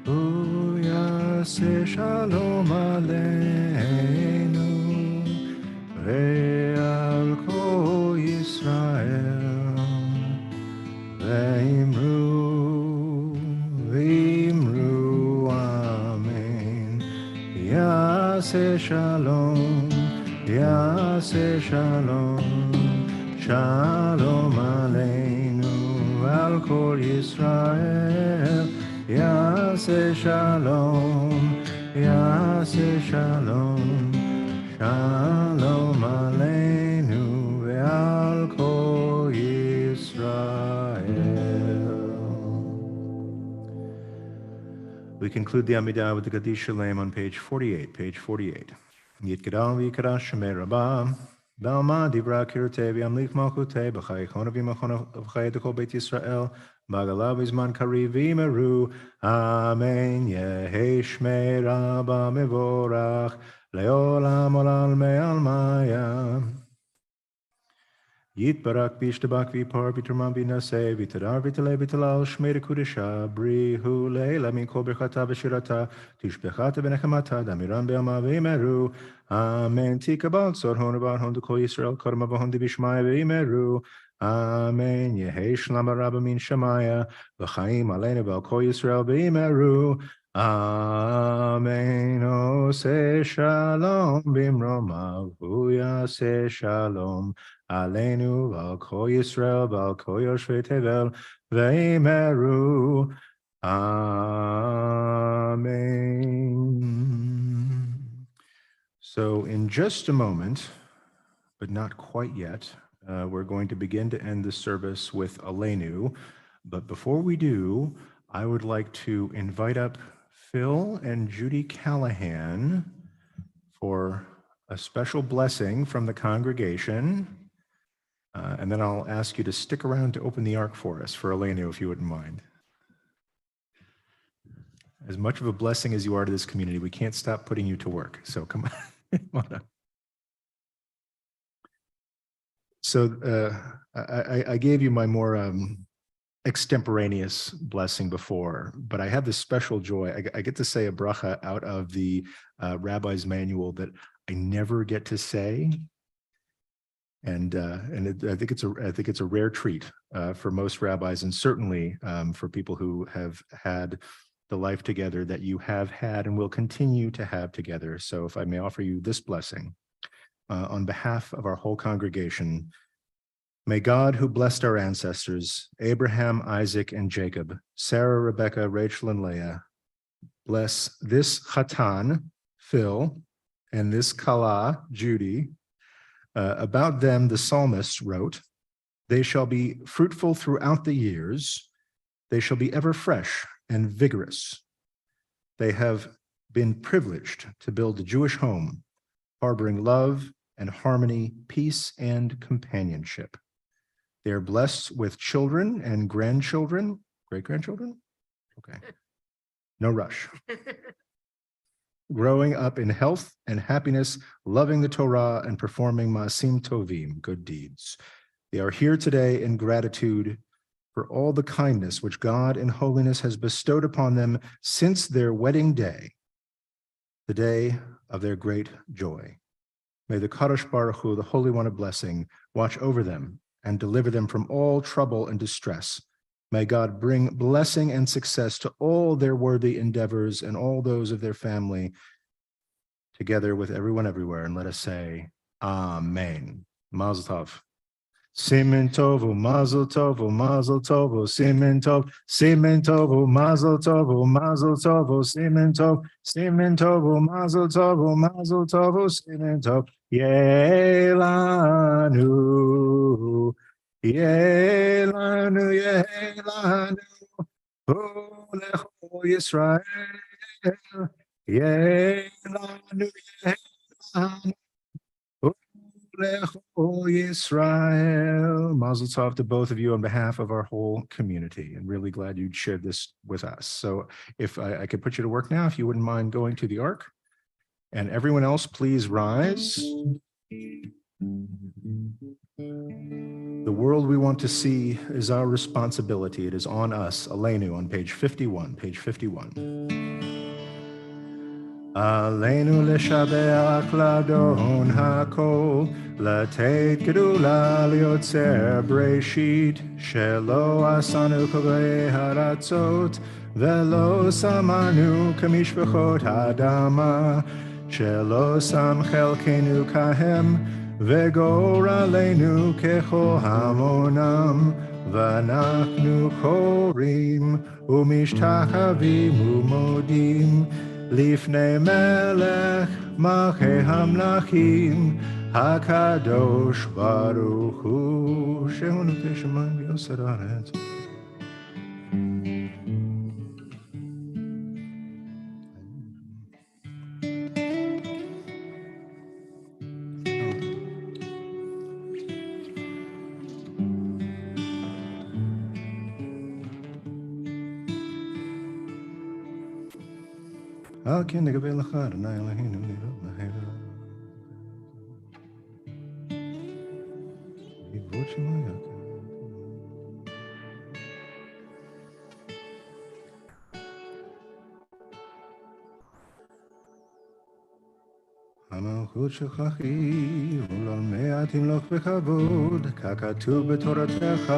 Uyase shalom aleinu, ve'al kol Yisrael, ve'imru amen. Yase shalom, Yase shalom, Shalom aleinu al kol Yisrael, Yase shalom, Yase shalom, Shalom aleinu al kol Yisrael. We conclude the Amidah with the Kaddish Shalem on page 48, page 48. Yit Gedal v'Yikadash Shemei Rabbah, B'alma Divra Kirtei v'Yamlik Malchutei, B'chai Chona v'Yimachona v'chai Dekol Beit Yisrael, B'agala v'Zman Kariv v'Yimeru, Amen. Yehi Shmei Rabbah Mevorach, Leolam Olal Me'almaya. Yitbarak bishtabak vipar viturman binase vitadar vitale vitalal shmei kudisha brihu leila min kol berchata v'shirata tishbechata v'nechamata damiram be'alma v'imeru amen tikabal tzor hon about hon to kol Yisrael kodma v'hon divishmaya v'imeru amen yehei shlama rabba min shamaya v'chaim aleinu v'al kol Yisrael v'imeru amen ose shalom bimromav huyase shalom Aleinu v'al kol Yisrael v'al kol yoshvei tevel v'yimeru. Amen. So in just a moment, but not quite yet, we're going to begin to end the service with Aleinu. But before we do, I would like to invite up Phil and Judy Callahan for a special blessing from the congregation. And then I'll ask you to stick around to open the ark for us, for Aleinu, if you wouldn't mind. As much of a blessing as you are to this community, we can't stop putting you to work. So come on. So I gave you my more extemporaneous blessing before, but I have this special joy. I get to say a bracha out of the rabbi's manual that I never get to say. I think it's a rare treat for most rabbis, and certainly for people who have had the life together that you have had and will continue to have together. So if I may offer you this blessing on behalf of our whole congregation, may God, who blessed our ancestors, Abraham, Isaac, and Jacob, Sarah, Rebecca, Rachel, and Leah, bless this Chatan, Phil, and this Kala, Judy. About them, the psalmist wrote, "They shall be fruitful throughout the years. They shall be ever fresh and vigorous. They have been privileged to build a Jewish home, harboring love and harmony, peace and companionship. They are blessed with children and grandchildren, great-grandchildren? Okay, no rush. Growing up in health and happiness, loving the Torah and performing Maasim Tovim, good deeds. They are here today in gratitude for all the kindness which God in holiness has bestowed upon them since their wedding day, the day of their great joy. May the Kadosh Baruch Hu, the Holy One of Blessing, watch over them and deliver them from all trouble and distress. May God bring blessing and success to all their worthy endeavors and all those of their family, together with everyone everywhere. And let us say, Amen. Mazel tov. Simen tovu, mazel tovu, mazel tovu, simen tov, simen tovu, mazel tovu, mazel tovu, simen tov, simen tovu, mazel tovu, mazel tovu, simen tov. Yelanu, Yelanu, Yelanu, Olecho Yisrael, Yelanu, Yelanu, Olecho Yisrael. Mazel tov to both of you on behalf of our whole community, and really glad you'd shared this with us. So if I could put you to work now, if you wouldn't mind going to the ark, and everyone else, please rise. The world we want to see is our responsibility. It is on us. Aleinu on page 51, page 51. Aleinu leshabeach ladon hakol, לתת גדולה ליוצר בראשית, שלא עשנו קובעי הרצות, ולא שמנו כמשפחות האדמה, שלא שם חלקנו כהם, וגורלנו ככל המונם, ואנחנו קוראים ומשתחווים ומודים, לפני מלך מלכי המלכים, הקדוש ברוך הוא, שהוא נוטה שמיים ויוסד הארץ. על כן נגבה לך, אדוני אלוהינו, לראות מהרה. לגבות שמיים. המלכות שלך היא ולעולמי תמלוך בכבוד, ככתוב בתורתך,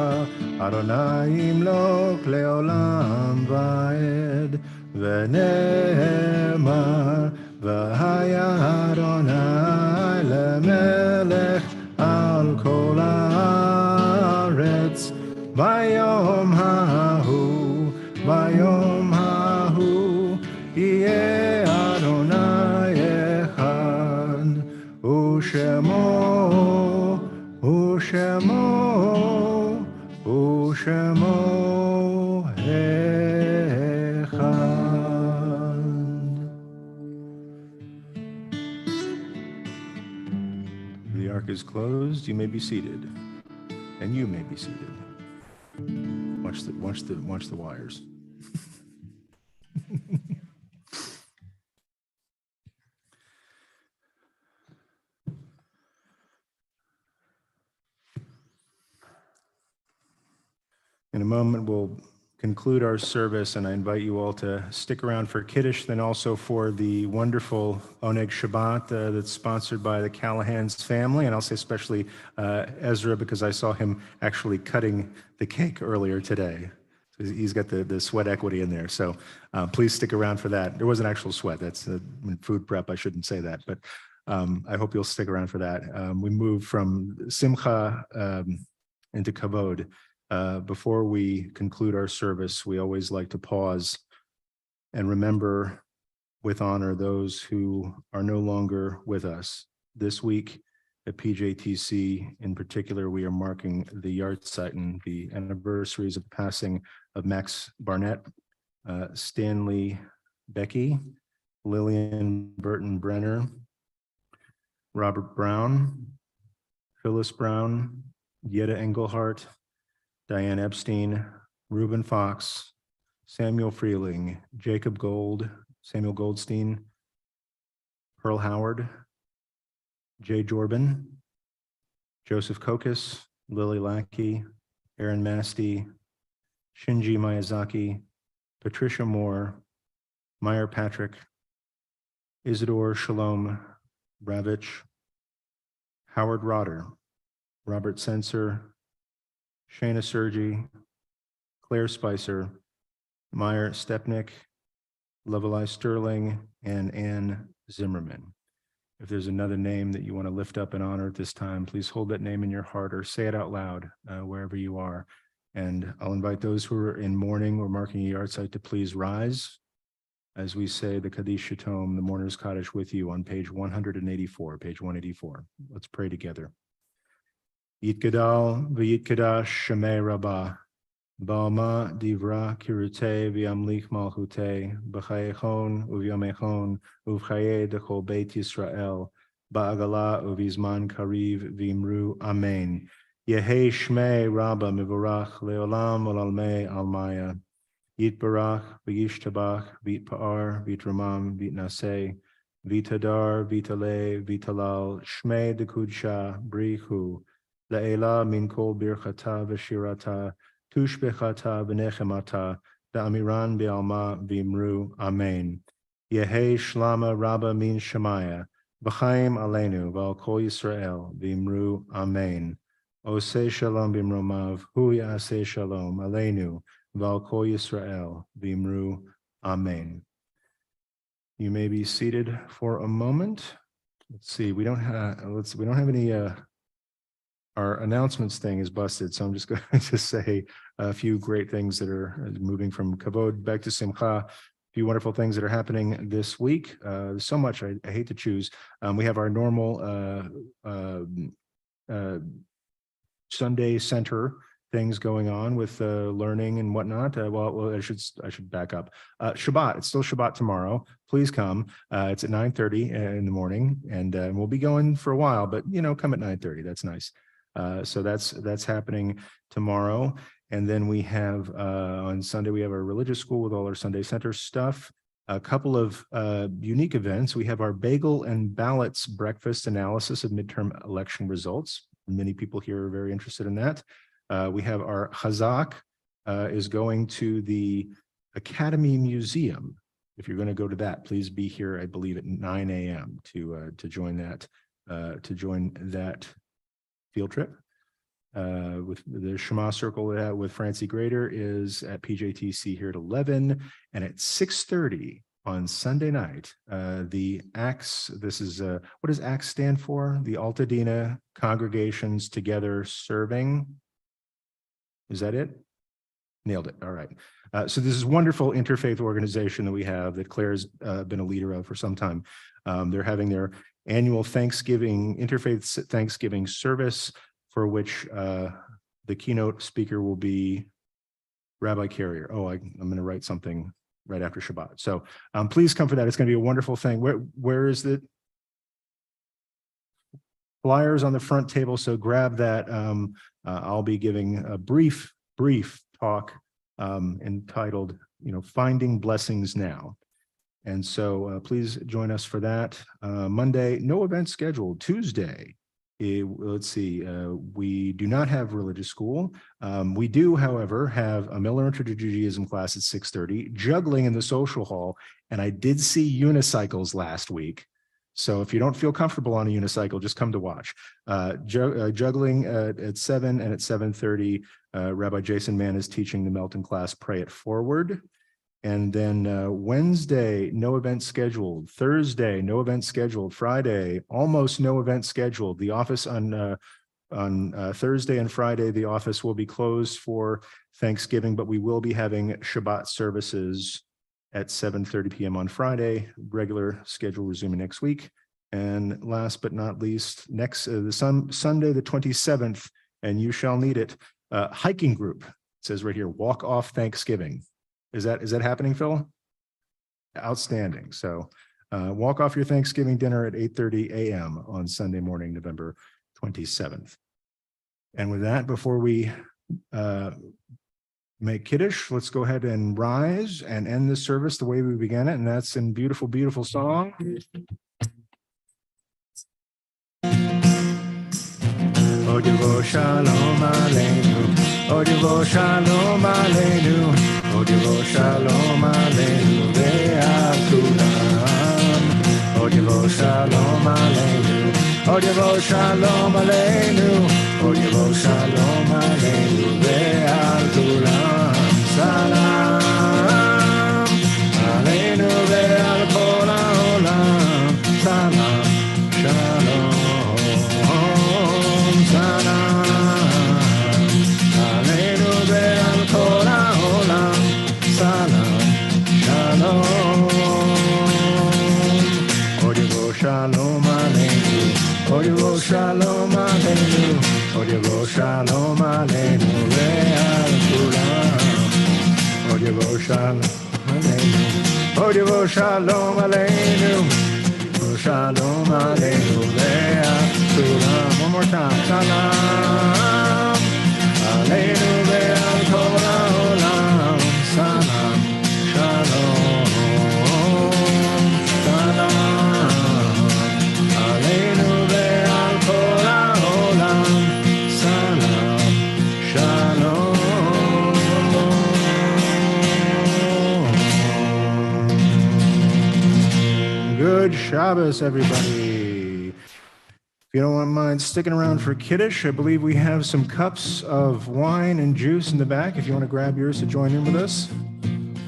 אדוני ימלוך לעולם ועד, ונאמר, והיה אדוני למלך על כל הארץ, ביום ההוא, ביום ההוא, יהיה אדוני אחד, ושמו, ושמו, ושמו אחד. The ark is closed. You may be seated, and you may be seated. Watch the wires. In a moment, we'll conclude our service, and I invite you all to stick around for Kiddush, then also for the wonderful Oneg Shabbat that's sponsored by the Callahan's family, and I'll say especially Ezra, because I saw him actually cutting the cake earlier today. So he's got the sweat equity in there, so please stick around for that. There was an actual sweat. That's food prep. I shouldn't say that, but I hope you'll stick around for that. We move from Simcha into Kavod. Before we conclude our service, we always like to pause and remember with honor those who are no longer with us. This week at PJTC in particular, we are marking the Yahrzeit, the anniversaries of the passing of Max Barnett, Stanley Becky, Lillian Burton Brenner, Robert Brown, Phyllis Brown, Yetta Engelhart, Diane Epstein, Reuben Fox, Samuel Freeling, Jacob Gold, Samuel Goldstein, Pearl Howard, Jay Jorban, Joseph Kokis, Lily Lackey, Aaron Masty, Shinji Miyazaki, Patricia Moore, Meyer Patrick, Isidore Shalom Ravitch, Howard Rotter, Robert Sensor, Shana Sergi, Claire Spicer, Meyer Stepnick, Lovelei Sterling, and Ann Zimmerman. If there's another name that you want to lift up in honor at this time, please hold that name in your heart or say it out loud wherever you are. And I'll invite those who are in mourning or marking a Yahrzeit to please rise as we say the Kaddish Tome, the Mourner's Kaddish, with you on page 184, page 184. Let's pray together. Yitgadal v'yitkadash shemei rabbah, ba'alma divra kirute v'yamlich malchute, b'chayechon uvyamechon uvchaye dechol beit Yisrael, ba'agala uvizman kariv v'imru amen. Yehei shmei rabbah mivorach leolam olalmei almaya, yitbarach v'yishtabach v'yitpa'ar v'yitramam v'yitnaseh, Vitadar, Vitale, Vitalal, Shme de Kudsha, Brihu, Laela min kol birchata v'shirata, tush bechata v'nechemata, da'amiran be'alma v'imru, Amen. Yehe shlama rabba min shemaya, v'chaim aleinu, v'al kol Yisrael, v'imru, Amen. Oseh shalom b'imromav, hu yaseh shalom, aleinu, v'al kol Yisrael, v'imru, Amen. You may be seated for a moment. Let's see, we don't have any, our announcements thing is busted, so I'm just going to say a few great things that are moving from Kavod back to Simcha, a few wonderful things that are happening this week. There's so much, I hate to choose. We have our normal Sunday center things going on with learning and whatnot. Well, I should back up. Shabbat, it's still Shabbat tomorrow. Please come. It's at 9:30 in the morning, and we'll be going for a while, but come at 9:30. That's nice. So that's happening tomorrow. And then we have on Sunday, we have our religious school with all our Sunday center stuff. A couple of unique events. We have our bagel and ballots breakfast analysis of midterm election results. Many people here are very interested in that. We have our Chazak is going to the Academy Museum. If you're going to go to that, please be here, I believe, at 9 a.m. to join that field trip. With the Shema Circle with Francie Grader is at PJTC here at 11, and at 6:30 on Sunday night, the ACTS, this is, what does ACTS stand for? The Altadena Congregations Together Serving. Is that it? Nailed it. All right. So this is a wonderful interfaith organization that we have that Claire's been a leader of for some time. They're having their annual interfaith Thanksgiving service, for which the keynote speaker will be Rabbi Carrier. Oh, I'm going to write something right after Shabbat. So please come for that. It's going to be a wonderful thing. Where is it? Flyers on the front table, so grab that. I'll be giving a brief talk entitled, Finding Blessings Now. And so please join us for that. Monday, no event scheduled. Tuesday, let's see, we do not have religious school. We do, however, have a Miller Intro to Judaism class at 6:30, juggling in the social hall, and I did see unicycles last week. So if you don't feel comfortable on a unicycle, just come to watch. Juggling at 7, and at 7:30, Rabbi Jason Mann is teaching the Melton class, Pray It Forward. And then Wednesday, no event scheduled. Thursday, no event scheduled. Friday, almost no event scheduled. The office on Thursday and Friday, the office will be closed for Thanksgiving, but we will be having Shabbat services at 7:30 p.m. on Friday, regular schedule resuming next week. And last but not least, Sunday, the 27th, and you shall need it, hiking group. It says right here, walk off Thanksgiving. Is that happening, Phil? Outstanding. So walk off your Thanksgiving dinner at 8:30 a.m. on Sunday morning, November 27th. And with that, before we make Kiddush, let's go ahead and rise and end the service the way we began it, and that's in beautiful, beautiful song. Odivo shalom aleinu, Odivo shalom aleinu, Odivo shalom aleinu ve'al kulam. Odivo shalom aleinu, Odivo shalom aleinu, Odivo shalom aleinu ve'al kulam. Salam aleinu ve'al kol ha'olam. Salam shalom. Salam aleinu ve'al kol ha'olam. Salam shalom. Odivo shalom aleinu, Odivo shalom aleinu, Odivo shalom aleinu ve'al kulam. Odivo shalom aleinu, Odivo shalom aleinu, Odivo shalom aleinu ve'al kulam. One more time. Salam aleinu ve'al kol ha'olam. Salam shalom. Salam Shabbos, everybody. If you don't mind sticking around for Kiddush, I believe we have some cups of wine and juice in the back if you want to grab yours to join in with us.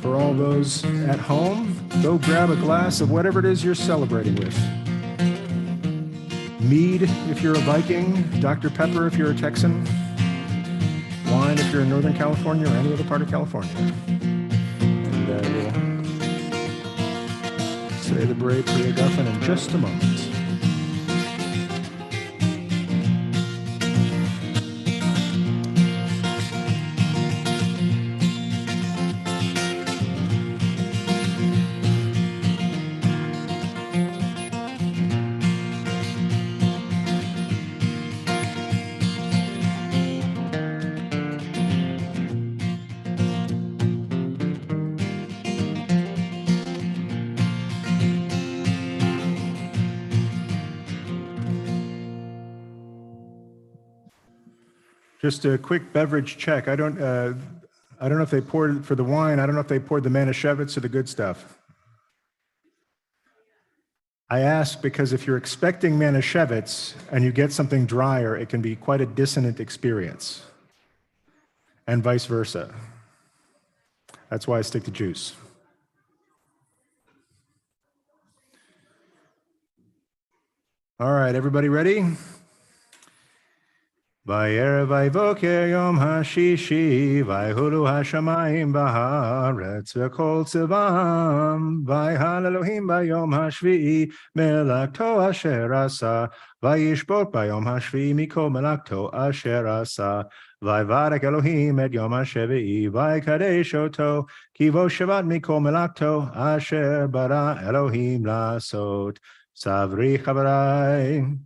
For all those at home, go grab a glass of whatever it is you're celebrating with. Mead if you're a Viking, Dr. Pepper if you're a Texan, wine if you're in Northern California or any other part of California. And we'll say the Bray Priya Guffin in just a moment. Just a quick beverage check. I don't know if they poured for the wine. I don't know if they poured the Manischewitz or the good stuff. I ask because if you're expecting Manischewitz and you get something drier, it can be quite a dissonant experience, and vice versa. That's why I stick to juice. All right, everybody ready? Va'erev vayvoker yom hashishi, vayhulu hashamayim ba'haaretz, v'kol tzivam, vayhal Elohim bayom hashvi'i, melakto asher asa, vayishbot bayom hashvi'i mikol melakto asher asa, vayvarek Elohim et yom hashevi'i, vaykadesh oto, ki vo shavat mikol melakto asher bara Elohim lasot. Savri chabarai.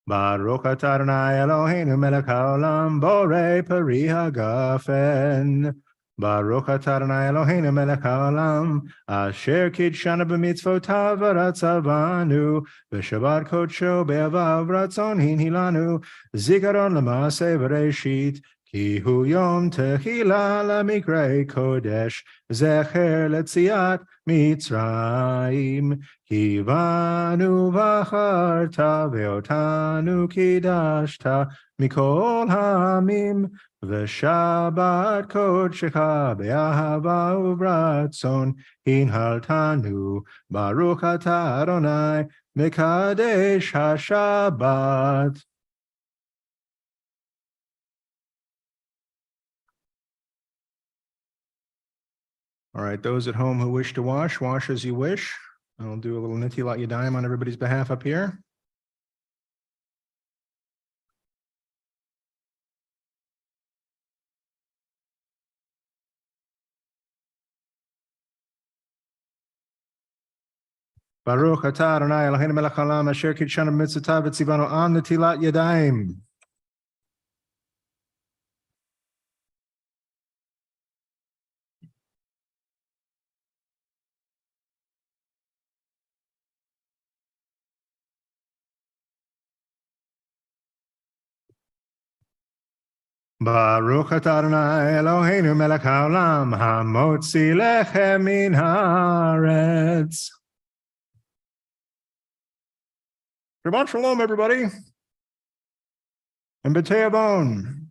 Baruch atah Adonai Eloheinu melech haolam borei peri hagafen. Baruch atah Adonai Eloheinu melech haolam asher kidshanu b'mitzvotav v'ratzavanu v'shabbat kodsho be'avav ratzon hinhilanu zikaron l'maaseh v'reishit ki hu yom tehila lamikrei kodesh zecher letziat Mitzrayim Kivanu v'acharta ve'otanu kidashta mikol hamim v'shabbat kodshecha be'ahava uvratzon hinhaltanu Baruch atah Adonai mekadesh hashabbat. All right, those at home who wish to wash, wash as you wish. I'll do a little Netilat Yadayim on everybody's behalf up here. Baruch atah Adonai Eloheinu melech haolam asher kidshanu b'mitzvotav v'tzivanu an Netilat Yadayim. Baruch atah Adonai Eloheinu melech haolam hamotzi lechem min haaretz. Shabbat shalom, everybody. And b'tei avon.